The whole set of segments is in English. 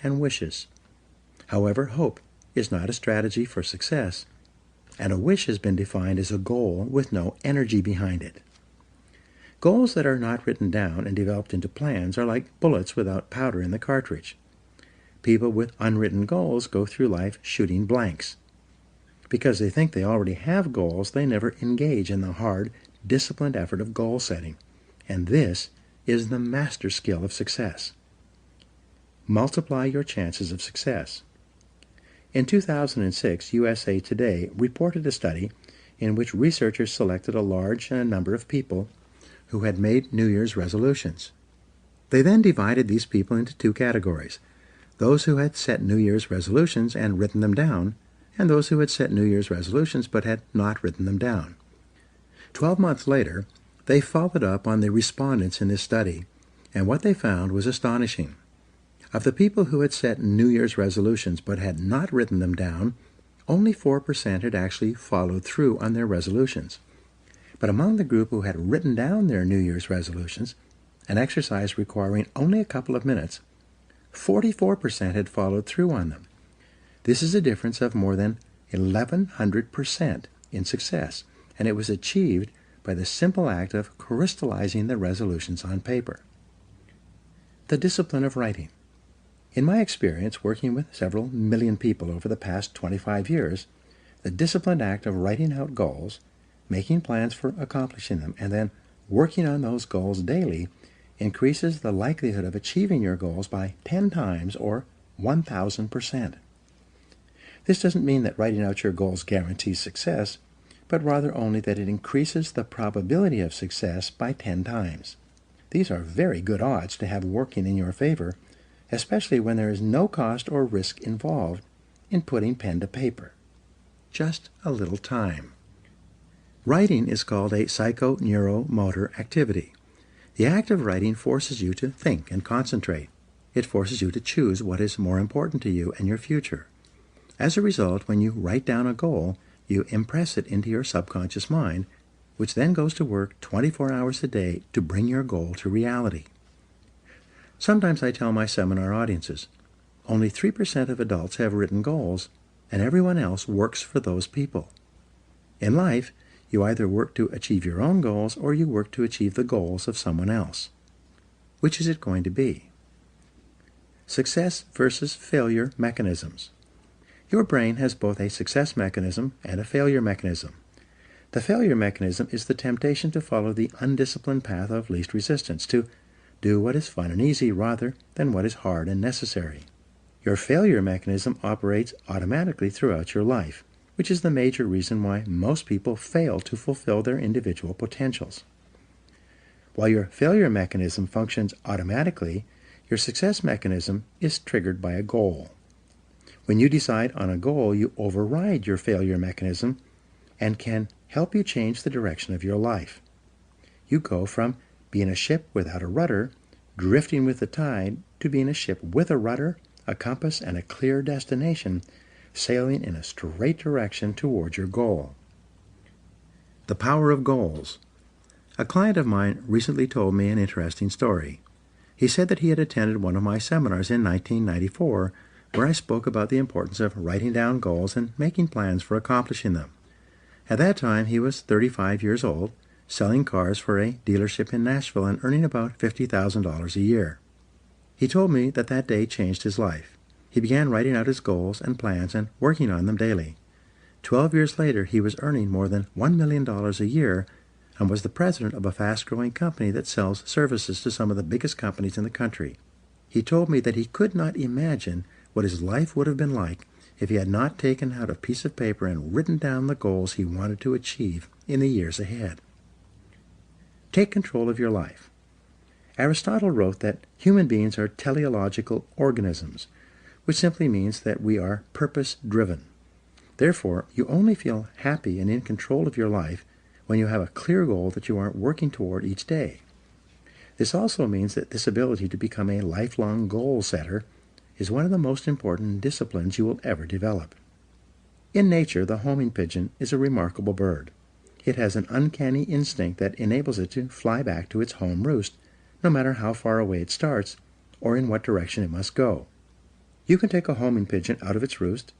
and wishes. However, hope is not a strategy for success, and a wish has been defined as a goal with no energy behind it. Goals that are not written down and developed into plans are like bullets without powder in the cartridge. People with unwritten goals go through life shooting blanks. Because they think they already have goals, they never engage in the hard, disciplined effort of goal setting. And this is the master skill of success. Multiply your chances of success. In 2006, USA Today reported a study in which researchers selected a large number of people who had made New Year's resolutions. They then divided these people into two categories: those who had set New Year's resolutions and written them down, and those who had set New Year's resolutions but had not written them down. 12 months later, they followed up on the respondents in this study, and what they found was astonishing. Of the people who had set New Year's resolutions but had not written them down, only 4% had actually followed through on their resolutions. But among the group who had written down their New Year's resolutions, an exercise requiring only a couple of minutes, 44% had followed through on them. This is a difference of more than 1,100% in success, and it was achieved by the simple act of crystallizing the resolutions on paper. The discipline of writing. In my experience working with several million people over the past 25 years, the disciplined act of writing out goals, making plans for accomplishing them, and then working on those goals daily increases the likelihood of achieving your goals by 10 times or 1,000%. This doesn't mean that writing out your goals guarantees success, but rather only that it increases the probability of success by 10 times. These are very good odds to have working in your favor, especially when there is no cost or risk involved in putting pen to paper. Just a little time. Writing is called a psychoneuromotor activity. The act of writing forces you to think and concentrate. It forces you to choose what is more important to you and your future. As a result, when you write down a goal, you impress it into your subconscious mind, which then goes to work 24 hours a day to bring your goal to reality. Sometimes I tell my seminar audiences, only 3% of adults have written goals, and everyone else works for those people. In life, you either work to achieve your own goals or you work to achieve the goals of someone else. Which is it going to be? Success versus failure mechanisms. Your brain has both a success mechanism and a failure mechanism. The failure mechanism is the temptation to follow the undisciplined path of least resistance, to do what is fun and easy rather than what is hard and necessary. Your failure mechanism operates automatically throughout your life, which is the major reason why most people fail to fulfill their individual potentials. While your failure mechanism functions automatically, your success mechanism is triggered by a goal. When you decide on a goal, you override your failure mechanism and can help you change the direction of your life. You go from being a ship without a rudder, drifting with the tide, to being a ship with a rudder, a compass, and a clear destination, sailing in a straight direction towards your goal. The power of goals. A client of mine recently told me an interesting story. He said that he had attended one of my seminars in 1994, where I spoke about the importance of writing down goals and making plans for accomplishing them. At that time, he was 35 years old, selling cars for a dealership in Nashville and earning about $50,000 a year. He told me that that day changed his life. He began writing out his goals and plans and working on them daily. 12 years later, he was earning more than $1 million a year and was the president of a fast-growing company that sells services to some of the biggest companies in the country. He told me that he could not imagine what his life would have been like if he had not taken out a piece of paper and written down the goals he wanted to achieve in the years ahead. Take control of your life. Aristotle wrote that human beings are teleological organisms, which simply means that we are purpose-driven. Therefore, you only feel happy and in control of your life when you have a clear goal that you are working toward each day. This also means that this ability to become a lifelong goal setter is one of the most important disciplines you will ever develop. In nature, the homing pigeon is a remarkable bird. It has an uncanny instinct that enables it to fly back to its home roost, no matter how far away it starts or in what direction it must go. You can take a homing pigeon out of its roost,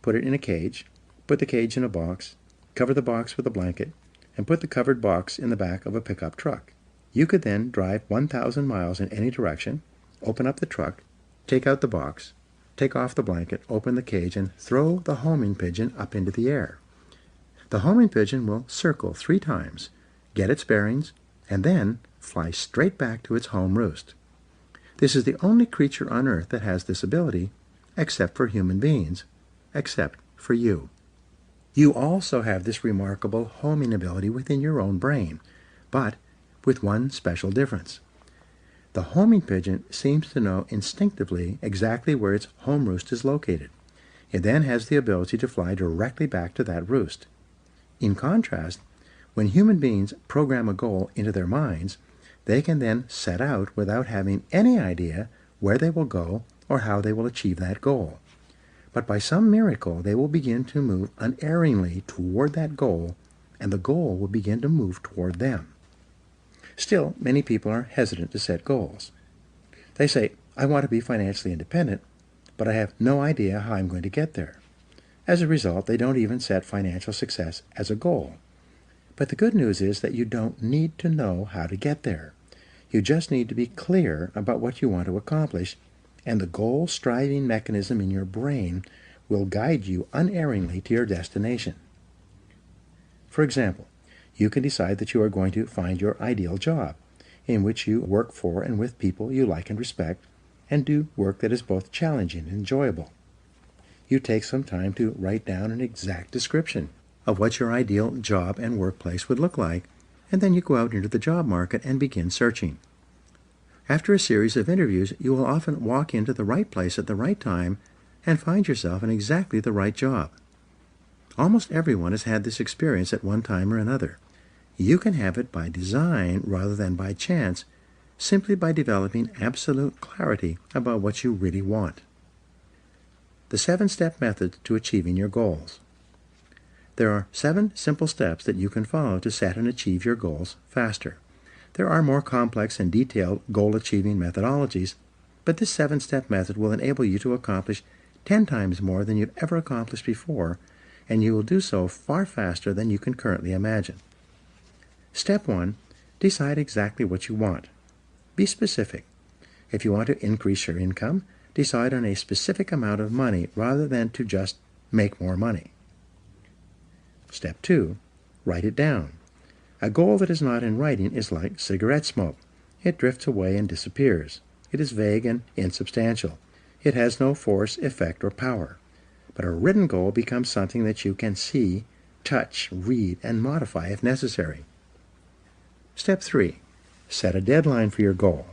put it in a cage, put the cage in a box, cover the box with a blanket, and put the covered box in the back of a pickup truck. You could then drive 1,000 miles in any direction, open up the truck, take out the box, take off the blanket, open the cage, and throw the homing pigeon up into the air. The homing pigeon will circle 3 times, get its bearings, and then fly straight back to its home roost. This is the only creature on Earth that has this ability, except for human beings, except for you. You also have this remarkable homing ability within your own brain, but with one special difference. The homing pigeon seems to know instinctively exactly where its home roost is located. It then has the ability to fly directly back to that roost. In contrast, when human beings program a goal into their minds, they can then set out without having any idea where they will go or how they will achieve that goal. But by some miracle, they will begin to move unerringly toward that goal, and the goal will begin to move toward them. Still, many people are hesitant to set goals. They say, I want to be financially independent, but I have no idea how I'm going to get there. As a result, they don't even set financial success as a goal. But the good news is that you don't need to know how to get there. You just need to be clear about what you want to accomplish, and the goal-striving mechanism in your brain will guide you unerringly to your destination. For example, you can decide that you are going to find your ideal job, in which you work for and with people you like and respect, and do work that is both challenging and enjoyable. You take some time to write down an exact description of what your ideal job and workplace would look like, and then you go out into the job market and begin searching. After a series of interviews, you will often walk into the right place at the right time and find yourself in exactly the right job. Almost everyone has had this experience at one time or another. You can have it by design rather than by chance, simply by developing absolute clarity about what you really want. The 7-step method to achieving your goals. There are 7 simple steps that you can follow to set and achieve your goals faster. There are more complex and detailed goal-achieving methodologies, but this 7-step method will enable you to accomplish 10 times more than you've ever accomplished before, and you will do so far faster than you can currently imagine. Step 1. Decide exactly what you want. Be specific. If you want to increase your income, decide on a specific amount of money rather than to just make more money. Step 2. Write it down. A goal that is not in writing is like cigarette smoke. It drifts away and disappears. It is vague and insubstantial. It has no force, effect, or power. But a written goal becomes something that you can see, touch, read, and modify if necessary. Step 3. Set a deadline for your goal.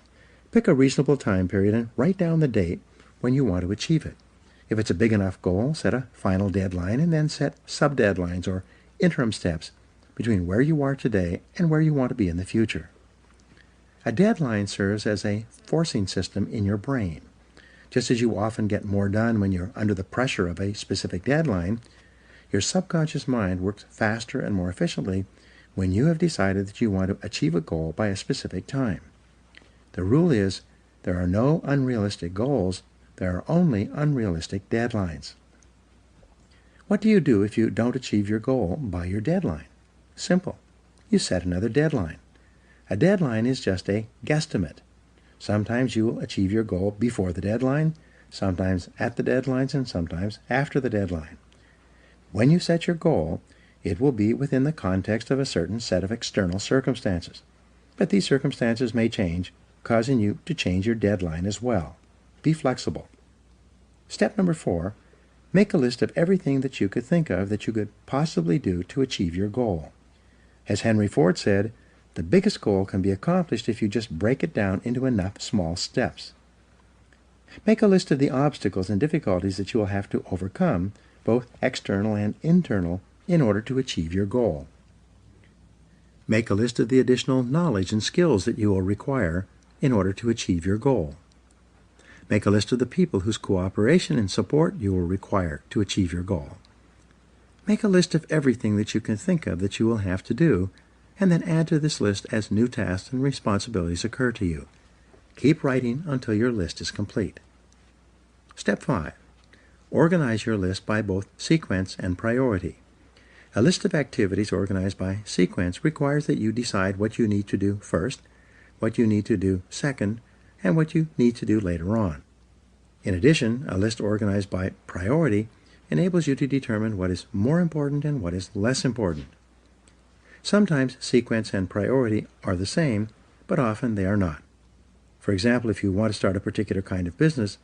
Pick a reasonable time period and write down the date when you want to achieve it. If it's a big enough goal, set a final deadline and then set sub-deadlines or interim steps between where you are today and where you want to be in the future. A deadline serves as a forcing system in your brain. Just as you often get more done when you're under the pressure of a specific deadline, your subconscious mind works faster and more efficiently when you have decided that you want to achieve a goal by a specific time. The rule is, there are no unrealistic goals, there are only unrealistic deadlines. What do you do if you don't achieve your goal by your deadline? Simple. You set another deadline. A deadline is just a guesstimate. Sometimes you will achieve your goal before the deadline, sometimes at the deadlines, and sometimes after the deadline. When you set your goal, it will be within the context of a certain set of external circumstances. But these circumstances may change, causing you to change your deadline as well. Be flexible. Step number 4, make a list of everything that you could think of that you could possibly do to achieve your goal. As Henry Ford said, the biggest goal can be accomplished if you just break it down into enough small steps. Make a list of the obstacles and difficulties that you will have to overcome, both external and internal, in order to achieve your goal. Make a list of the additional knowledge and skills that you will require in order to achieve your goal. Make a list of the people whose cooperation and support you will require to achieve your goal. Make a list of everything that you can think of that you will have to do, and then add to this list as new tasks and responsibilities occur to you. Keep writing until your list is complete. Step 5. Organize your list by both sequence and priority. A list of activities organized by sequence requires that you decide what you need to do first, what you need to do second, and what you need to do later on. In addition, a list organized by priority enables you to determine what is more important and what is less important. Sometimes sequence and priority are the same, but often they are not. For example, if you want to start a particular kind of business,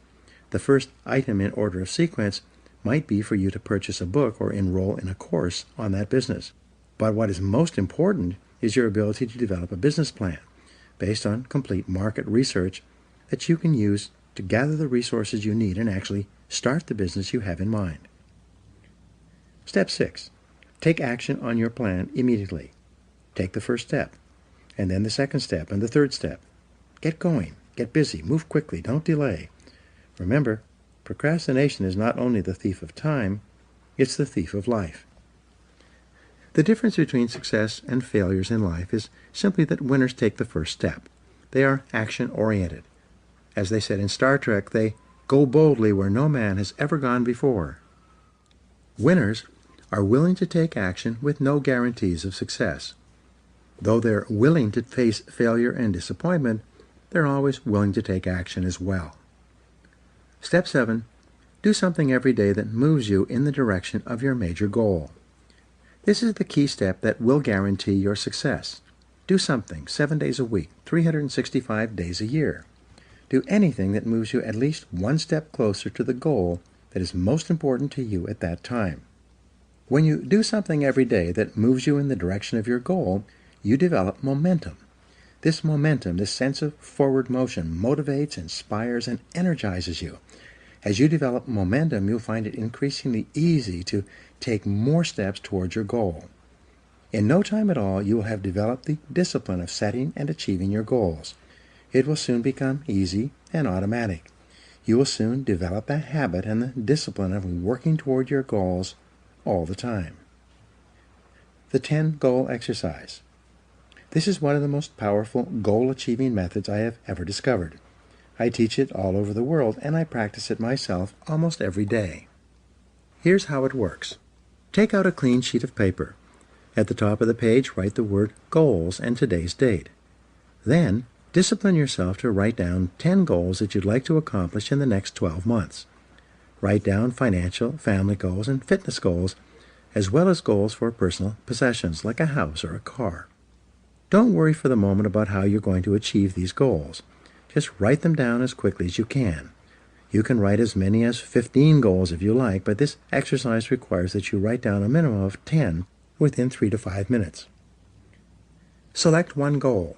the first item in order of sequence might be for you to purchase a book or enroll in a course on that business. But what is most important is your ability to develop a business plan based on complete market research that you can use to gather the resources you need and actually start the business you have in mind. Step 6. Take action on your plan immediately. Take the first step, and then the second step, and the third step. Get going, get busy, move quickly, don't delay. Remember, procrastination is not only the thief of time, it's the thief of life. The difference between success and failures in life is simply that winners take the first step. They are action-oriented. As they said in Star Trek, they go boldly where no man has ever gone before. Winners are willing to take action with no guarantees of success. Though they're willing to face failure and disappointment, they're always willing to take action as well. Step 7. Do something every day that moves you in the direction of your major goal. This is the key step that will guarantee your success. Do something 7 days a week, 365 days a year. Do anything that moves you at least one step closer to the goal that is most important to you at that time. When you do something every day that moves you in the direction of your goal, you develop momentum. This momentum, this sense of forward motion, motivates, inspires, and energizes you. As you develop momentum, you'll find it increasingly easy to take more steps towards your goal. In no time at all, you will have developed the discipline of setting and achieving your goals. It will soon become easy and automatic. You will soon develop a habit and the discipline of working toward your goals all the time. The 10-goal exercise. This is one of the most powerful goal-achieving methods I have ever discovered. I teach it all over the world, and I practice it myself almost every day. Here's how it works. Take out a clean sheet of paper. At the top of the page, write the word goals and today's date. Then, discipline yourself to write down 10 goals that you'd like to accomplish in the next 12 months. Write down financial, family goals, and fitness goals, as well as goals for personal possessions like a house or a car. Don't worry for the moment about how you're going to achieve these goals. Just write them down as quickly as you can. You can write as many as 15 goals if you like, but this exercise requires that you write down a minimum of 10 within 3 to 5 minutes. Select one goal.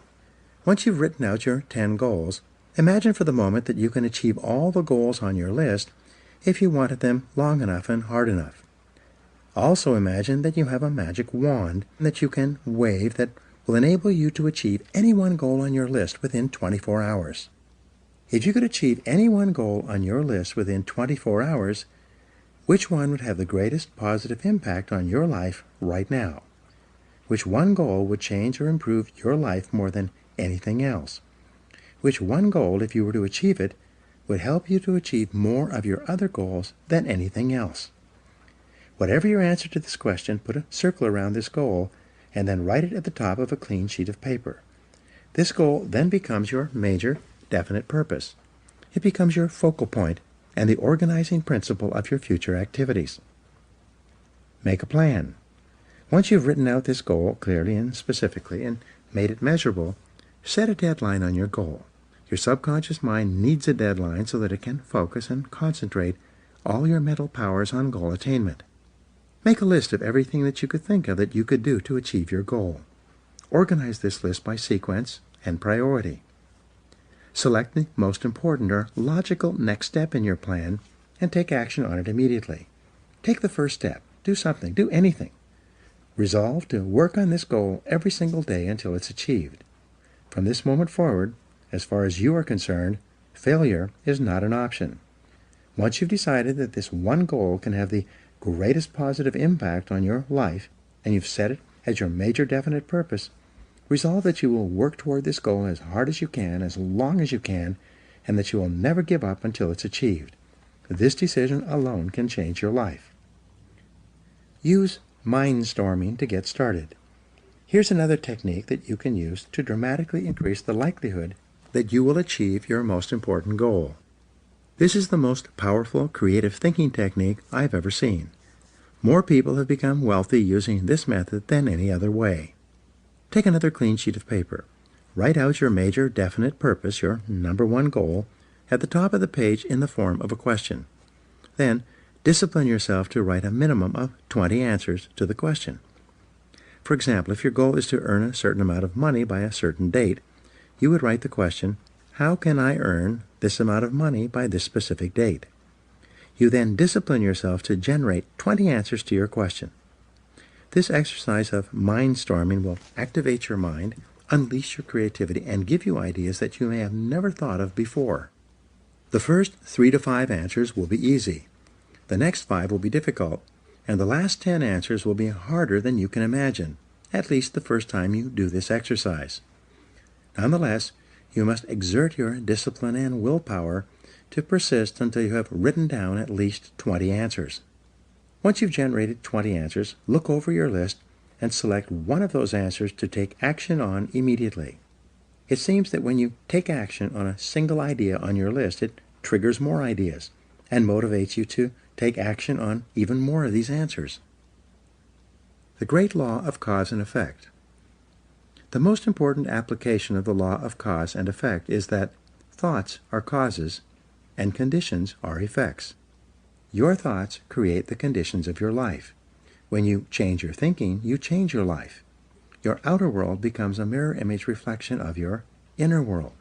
Once you've written out your 10 goals, imagine for the moment that you can achieve all the goals on your list if you wanted them long enough and hard enough. Also imagine that you have a magic wand that you can wave that will enable you to achieve any one goal on your list within 24 hours. If you could achieve any one goal on your list within 24 hours, which one would have the greatest positive impact on your life right now? Which one goal would change or improve your life more than anything else? Which one goal, if you were to achieve it, would help you to achieve more of your other goals than anything else? Whatever your answer to this question, put a circle around this goal and then write it at the top of a clean sheet of paper. This goal then becomes your major, definite purpose. It becomes your focal point and the organizing principle of your future activities. Make a plan. Once you've written out this goal clearly and specifically and made it measurable, set a deadline on your goal. Your subconscious mind needs a deadline so that it can focus and concentrate all your mental powers on goal attainment. Make a list of everything that you could think of that you could do to achieve your goal. Organize this list by sequence and priority. Select the most important or logical next step in your plan and take action on it immediately. Take the first step. Do something. Do anything. Resolve to work on this goal every single day until it's achieved. From this moment forward, as far as you are concerned, failure is not an option. Once you've decided that this one goal can have the greatest positive impact on your life, and you've set it as your major definite purpose, resolve that you will work toward this goal as hard as you can, as long as you can, and that you will never give up until it's achieved. This decision alone can change your life. Use mindstorming to get started. Here's another technique that you can use to dramatically increase the likelihood that you will achieve your most important goal. This is the most powerful creative thinking technique I've ever seen. More people have become wealthy using this method than any other way. Take another clean sheet of paper. Write out your major definite purpose, your number one goal, at the top of the page in the form of a question. Then, discipline yourself to write a minimum of 20 answers to the question. For example, if your goal is to earn a certain amount of money by a certain date, you would write the question, how can I earn this amount of money by this specific date? You then discipline yourself to generate 20 answers to your question. This exercise of mindstorming will activate your mind, unleash your creativity, and give you ideas that you may have never thought of before. The first 3 to 5 answers will be easy. The next 5 will be difficult, and the last 10 answers will be harder than you can imagine, at least the first time you do this exercise. Nonetheless, you must exert your discipline and willpower to persist until you have written down at least 20 answers. Once you've generated 20 answers, look over your list and select one of those answers to take action on immediately. It seems that when you take action on a single idea on your list, it triggers more ideas and motivates you to take action on even more of these answers. The great law of cause and effect. The most important application of the law of cause and effect is that thoughts are causes and conditions are effects. Your thoughts create the conditions of your life. When you change your thinking, you change your life. Your outer world becomes a mirror image reflection of your inner world.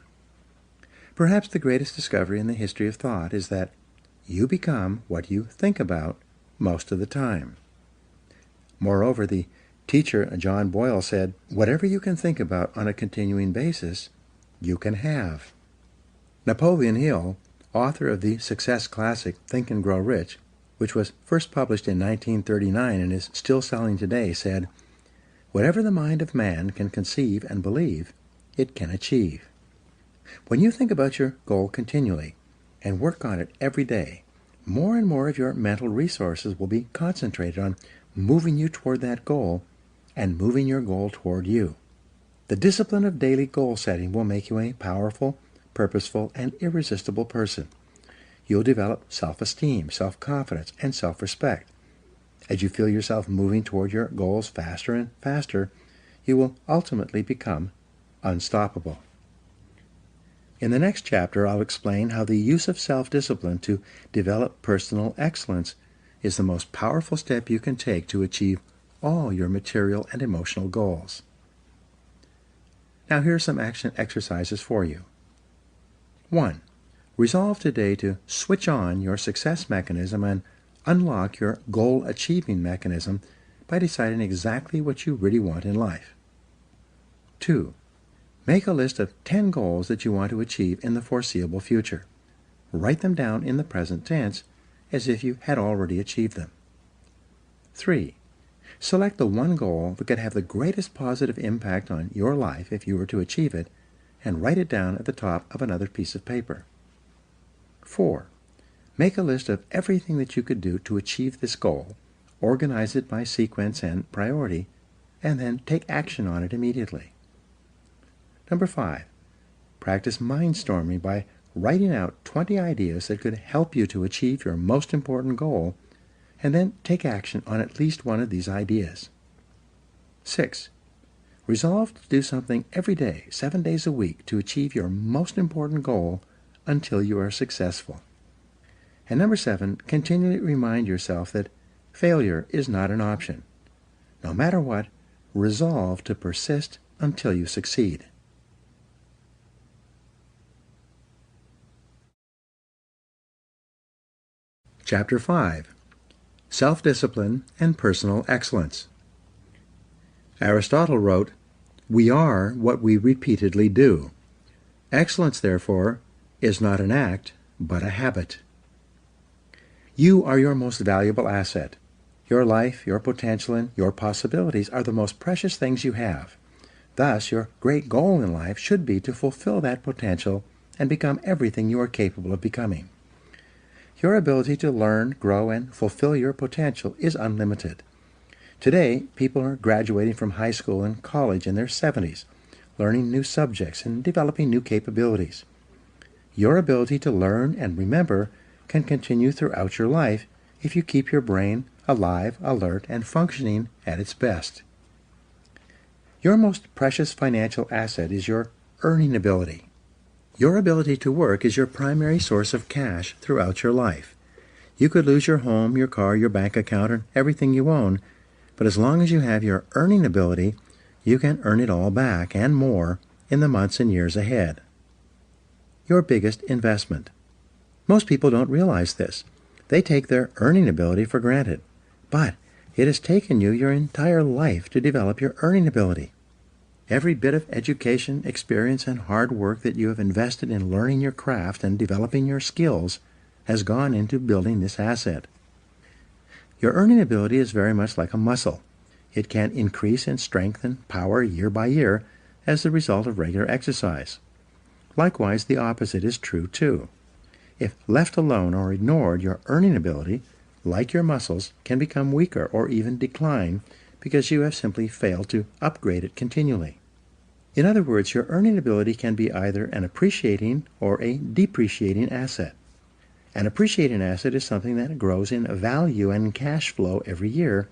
Perhaps the greatest discovery in the history of thought is that you become what you think about most of the time. Moreover, the teacher John Boyle said, whatever you can think about on a continuing basis, you can have. Napoleon Hill, author of the success classic Think and Grow Rich, which was first published in 1939 and is still selling today, said, whatever the mind of man can conceive and believe, it can achieve. When you think about your goal continually and work on it every day, more and more of your mental resources will be concentrated on moving you toward that goal and moving your goal toward you. The discipline of daily goal setting will make you a powerful, purposeful, and irresistible person. You'll develop self-esteem, self-confidence, and self-respect. As you feel yourself moving toward your goals faster and faster, you will ultimately become unstoppable. In the next chapter, I'll explain how the use of self-discipline to develop personal excellence is the most powerful step you can take to achieve all your material and emotional goals. Now here are some action exercises for you. 1. Resolve today to switch on your success mechanism and unlock your goal-achieving mechanism by deciding exactly what you really want in life. 2. Make a list of 10 goals that you want to achieve in the foreseeable future. Write them down in the present tense as if you had already achieved them. 3. Select the one goal that could have the greatest positive impact on your life if you were to achieve it, and write it down at the top of another piece of paper. 4. Make a list of everything that you could do to achieve this goal, organize it by sequence and priority, and then take action on it immediately. 5. Practice mindstorming by writing out 20 ideas that could help you to achieve your most important goal, and then take action on at least one of these ideas. 6. Resolve to do something every day, 7 days a week, to achieve your most important goal until you are successful. And 7, continually remind yourself that failure is not an option. No matter what, resolve to persist until you succeed. Chapter 5. Self-discipline and personal excellence. Aristotle wrote, "We are what we repeatedly do. Excellence, therefore, is not an act, but a habit." You are your most valuable asset. Your life, your potential, and your possibilities are the most precious things you have. Thus, your great goal in life should be to fulfill that potential and become everything you are capable of becoming. Your ability to learn, grow, and fulfill your potential is unlimited. Today, people are graduating from high school and college in their 70s, learning new subjects and developing new capabilities. Your ability to learn and remember can continue throughout your life if you keep your brain alive, alert, and functioning at its best. Your most precious financial asset is your earning ability. Your ability to work is your primary source of cash throughout your life. You could lose your home, your car, your bank account, and everything you own, but as long as you have your earning ability, you can earn it all back and more in the months and years ahead. Your biggest investment. Most people don't realize this. They take their earning ability for granted, but it has taken you your entire life to develop your earning ability. Every bit of education, experience, and hard work that you have invested in learning your craft and developing your skills has gone into building this asset. Your earning ability is very much like a muscle. It can increase in strength and power year by year as the result of regular exercise. Likewise, the opposite is true too. If left alone or ignored, your earning ability, like your muscles, can become weaker or even decline because you have simply failed to upgrade it continually. In other words, your earning ability can be either an appreciating or a depreciating asset. An appreciating asset is something that grows in value and cash flow every year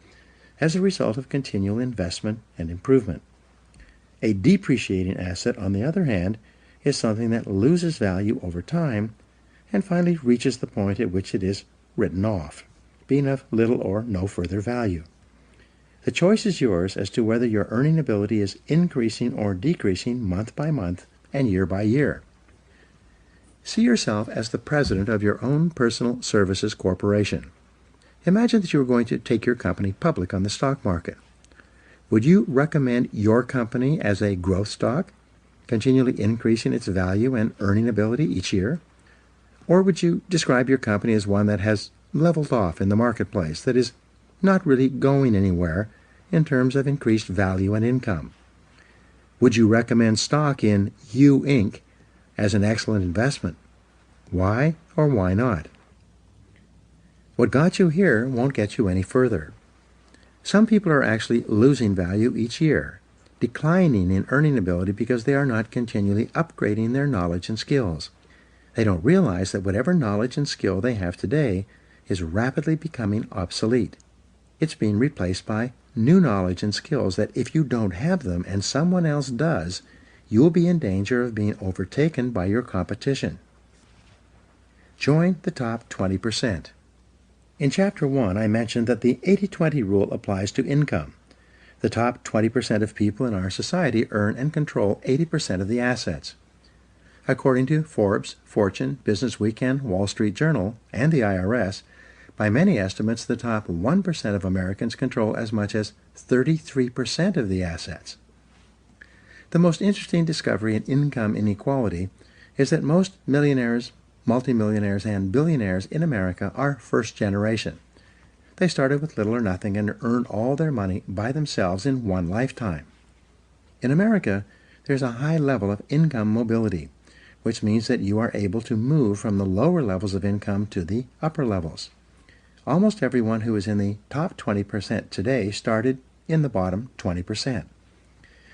as a result of continual investment and improvement. A depreciating asset, on the other hand, is something that loses value over time and finally reaches the point at which it is written off, being of little or no further value. The choice is yours as to whether your earning ability is increasing or decreasing month by month and year by year. See yourself as the president of your own personal services corporation. Imagine that you were going to take your company public on the stock market. Would you recommend your company as a growth stock, continually increasing its value and earning ability each year? Or would you describe your company as one that has leveled off in the marketplace, that is not really going anywhere in terms of increased value and income? Would you recommend stock in U Inc. as an excellent investment? Why or why not? What got you here won't get you any further. Some people are actually losing value each year, declining in earning ability because they are not continually upgrading their knowledge and skills. They don't realize that whatever knowledge and skill they have today is rapidly becoming obsolete. It's being replaced by new knowledge and skills that if you don't have them and someone else does, you will be in danger of being overtaken by your competition. Join the top 20%. In Chapter 1, I mentioned that the 80-20 rule applies to income. The top 20% of people in our society earn and control 80% of the assets. According to Forbes, Fortune, Business Weekend, Wall Street Journal, and the IRS, by many estimates, the top 1% of Americans control as much as 33% of the assets. The most interesting discovery in income inequality is that most millionaires, multimillionaires, and billionaires in America are first generation. They started with little or nothing and earned all their money by themselves in one lifetime. In America, there's a high level of income mobility, which means that you are able to move from the lower levels of income to the upper levels. Almost everyone who is in the top 20% today started in the bottom 20%.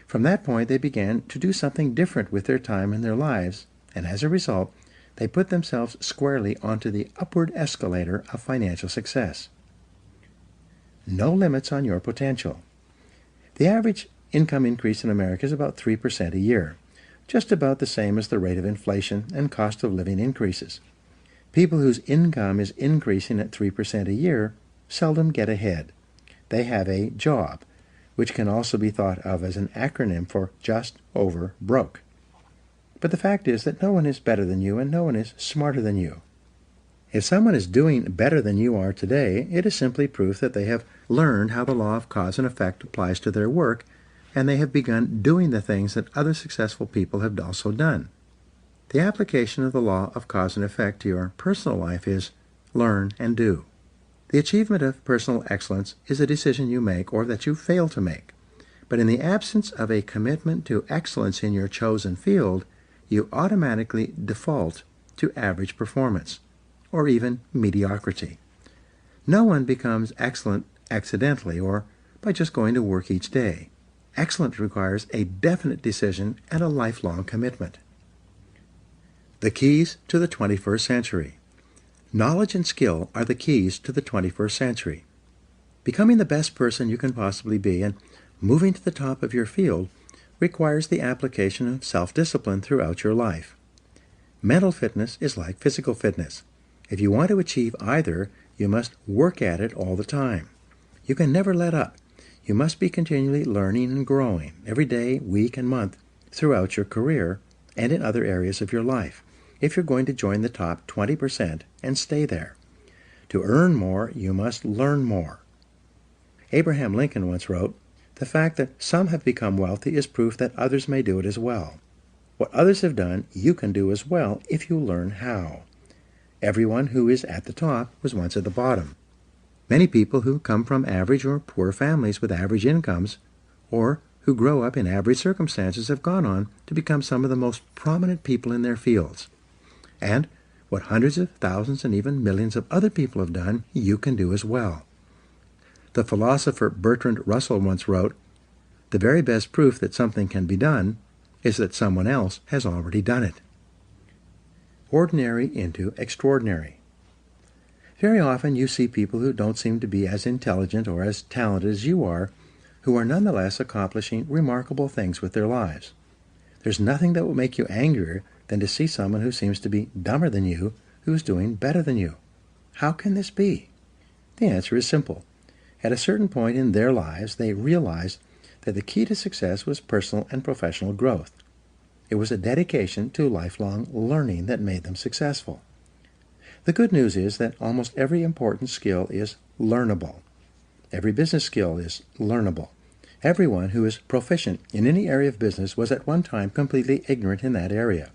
From that point, they began to do something different with their time and their lives, and as a result, they put themselves squarely onto the upward escalator of financial success. No limits on your potential. The average income increase in America is about 3% a year, just about the same as the rate of inflation and cost of living increases. People whose income is increasing at 3% a year seldom get ahead. They have a job, which can also be thought of as an acronym for just over broke. But the fact is that no one is better than you and no one is smarter than you. If someone is doing better than you are today, it is simply proof that they have learned how the law of cause and effect applies to their work, and they have begun doing the things that other successful people have also done. The application of the law of cause and effect to your personal life is learn and do. The achievement of personal excellence is a decision you make or that you fail to make. But in the absence of a commitment to excellence in your chosen field, you automatically default to average performance, or even mediocrity. No one becomes excellent accidentally or by just going to work each day. Excellence requires a definite decision and a lifelong commitment. The keys to the 21st century. Knowledge and skill are the keys to the 21st century. Becoming the best person you can possibly be and moving to the top of your field requires the application of self-discipline throughout your life. Mental fitness is like physical fitness. If you want to achieve either, you must work at it all the time. You can never let up. You must be continually learning and growing every day, week, and month throughout your career and in other areas of your life if you're going to join the top 20% and stay there. To earn more, you must learn more. Abraham Lincoln once wrote, "The fact that some have become wealthy is proof that others may do it as well. What others have done, you can do as well if you learn how." Everyone who is at the top was once at the bottom. Many people who come from average or poor families with average incomes, or who grow up in average circumstances, have gone on to become some of the most prominent people in their fields. And what hundreds of thousands and even millions of other people have done, you can do as well. The philosopher Bertrand Russell once wrote, "The very best proof that something can be done is that someone else has already done it." Ordinary into extraordinary. Very often you see people who don't seem to be as intelligent or as talented as you are, who are nonetheless accomplishing remarkable things with their lives. There's nothing that will make you angrier than to see someone who seems to be dumber than you, who is doing better than you. How can this be? The answer is simple. At a certain point in their lives, they realized that the key to success was personal and professional growth. It was a dedication to lifelong learning that made them successful. The good news is that almost every important skill is learnable. Every business skill is learnable. Everyone who is proficient in any area of business was at one time completely ignorant in that area.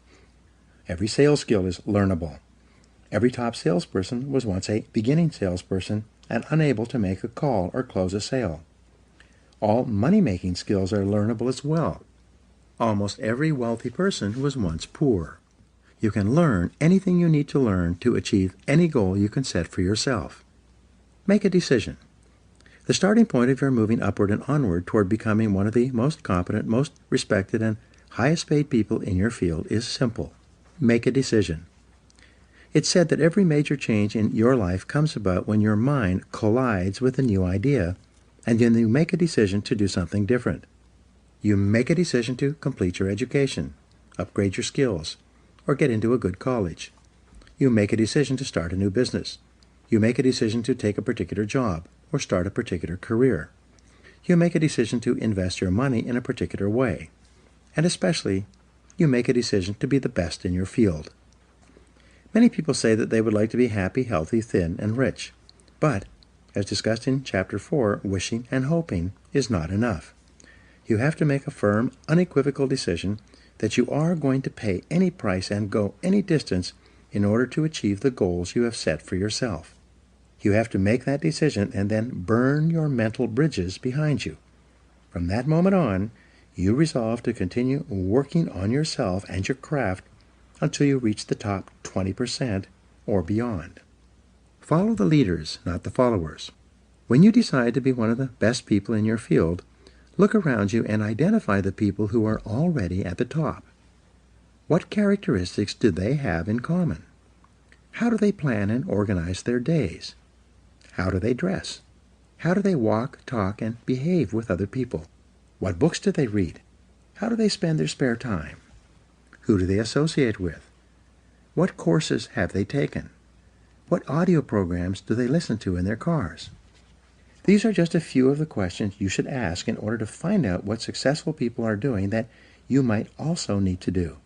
Every sales skill is learnable. Every top salesperson was once a beginning salesperson and unable to make a call or close a sale. All money-making skills are learnable as well. Almost every wealthy person was once poor. You can learn anything you need to learn to achieve any goal you can set for yourself. Make a decision. The starting point of your moving upward and onward toward becoming one of the most competent, most respected, and highest paid people in your field is simple. Make a decision. It's said that every major change in your life comes about when your mind collides with a new idea, and then you make a decision to do something different. You make a decision to complete your education, upgrade your skills, or get into a good college. You make a decision to start a new business. You make a decision to take a particular job or start a particular career. You make a decision to invest your money in a particular way. And especially, you make a decision to be the best in your field. Many people say that they would like to be happy, healthy, thin, and rich. But, as discussed in Chapter 4, wishing and hoping is not enough. You have to make a firm, unequivocal decision that you are going to pay any price and go any distance in order to achieve the goals you have set for yourself. You have to make that decision and then burn your mental bridges behind you. From that moment on, you resolve to continue working on yourself and your craft until you reach the top 20% or beyond. Follow the leaders, not the followers. When you decide to be one of the best people in your field, look around you and identify the people who are already at the top. What characteristics do they have in common? How do they plan and organize their days? How do they dress? How do they walk, talk, and behave with other people? What books do they read? How do they spend their spare time? Who do they associate with? What courses have they taken? What audio programs do they listen to in their cars? These are just a few of the questions you should ask in order to find out what successful people are doing that you might also need to do.